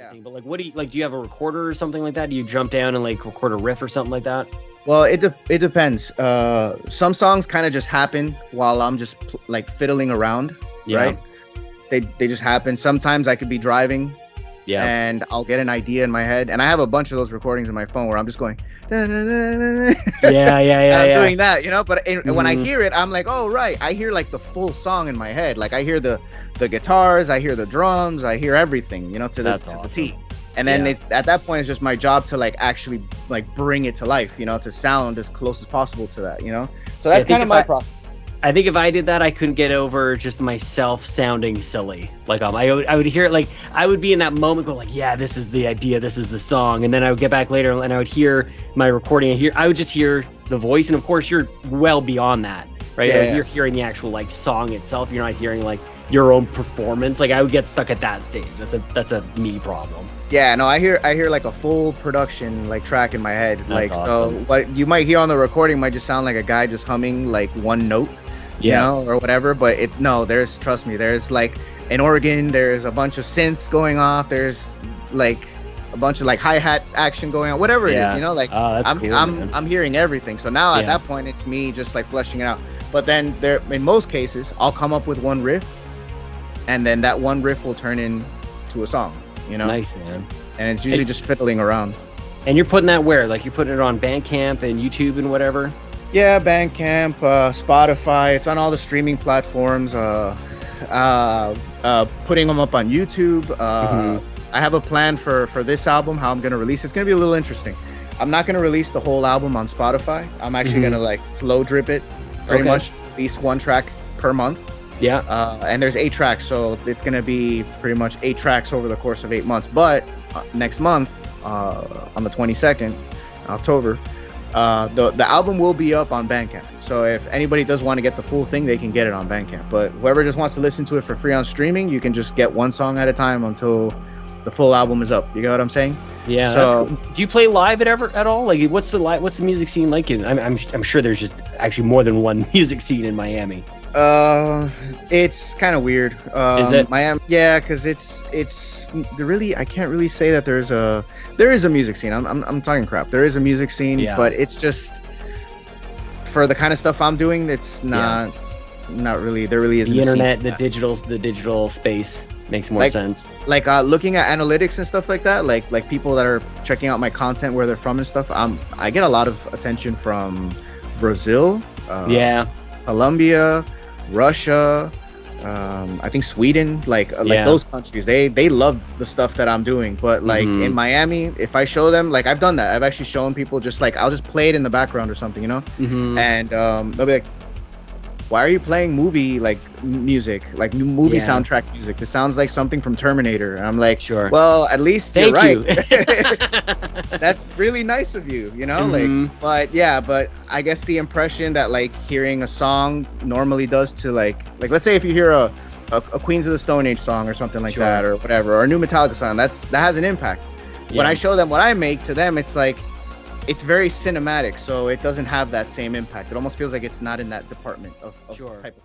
everything. But like, what do you like? Do you have a recorder or something like that? Do you jump down and like record a riff or something like that? Well, it depends. Some songs kind of just happen while I'm just like fiddling around, right? They just happen. Sometimes I could be driving, and I'll get an idea in my head, and I have a bunch of those recordings in my phone where I'm just going, I'm doing that, you know. But when I hear it, I'm like, oh right, I hear like the full song in my head. Like I hear the guitars, I hear the drums, I hear everything, you know, to the T. And then at that point, it's just my job to like actually like bring it to life, you know, to sound as close as possible to that, you know. So that's kind of my process. I think if I did that, I couldn't get over just myself sounding silly. Like I would hear it, like I would be in that moment, go like, yeah, this is the idea, this is the song, and then I would get back later and I would hear my recording, and I would just hear the voice, and of course you're well beyond that, right? Like, you're hearing the actual like song itself. You're not hearing like your own performance. Like I would get stuck at that stage. That's a me problem. Yeah, no, I hear like a full production like track in my head. That's like awesome. So what you might hear on the recording might just sound like a guy just humming like one note, you know, or whatever. But trust me, there's like an organ, there's a bunch of synths going off, there's like a bunch of like hi-hat action going on, whatever it is, you know, like I'm hearing everything. So now at that point it's me just like fleshing it out. But then in most cases I'll come up with one riff, and then that one riff will turn into a song. You know? Nice, man. And it's usually just fiddling around. And you're putting that where? Like you're putting it on Bandcamp and YouTube and whatever? Yeah, Bandcamp, Spotify. It's on all the streaming platforms. Putting them up on YouTube. I have a plan for this album, how I'm going to release it. It's going to be a little interesting. I'm not going to release the whole album on Spotify. I'm actually going to like slow drip it pretty much. Release one track per month. Yeah. And there's 8 tracks, so it's gonna be pretty much 8 tracks over the course of 8 months. But next month, on the 22nd, October, the album will be up on Bandcamp. So if anybody does want to get the full thing, they can get it on Bandcamp. But whoever just wants to listen to it for free on streaming, you can just get one song at a time until the full album is up. You get what I'm saying? Yeah. So cool. Do you play live at all? Like, what's the music scene like? I'm sure there's just actually more than one music scene in Miami. It's kind of weird. Is it? Miami? Yeah, because it's really, I can't really say that there is a music scene. I'm talking crap. There is a music scene, but it's just for the kind of stuff I'm doing, it's not really. There really isn't. The internet, the digital space makes more sense. Like looking at analytics and stuff like that, like people that are checking out my content, where they're from and stuff. I get a lot of attention from Brazil. Colombia, Russia, I think Sweden, like those countries, they love the stuff that I'm doing. But like in Miami, if I show them, like I've done that, I've actually shown people just like I'll just play it in the background or something, you know, and they'll be like, why are you playing movie like music, like new movie soundtrack music? This sounds like something from Terminator. And I'm like, sure. Well, at least you're right. That's really nice of you, you know. Like, but I guess the impression that like hearing a song normally does to like let's say if you hear a Queens of the Stone Age song or something like that, or whatever, or a new Metallica song, that has an impact. When I show them what I make, to them it's like, it's very cinematic, so it doesn't have that same impact. It almost feels like it's not in that department of type of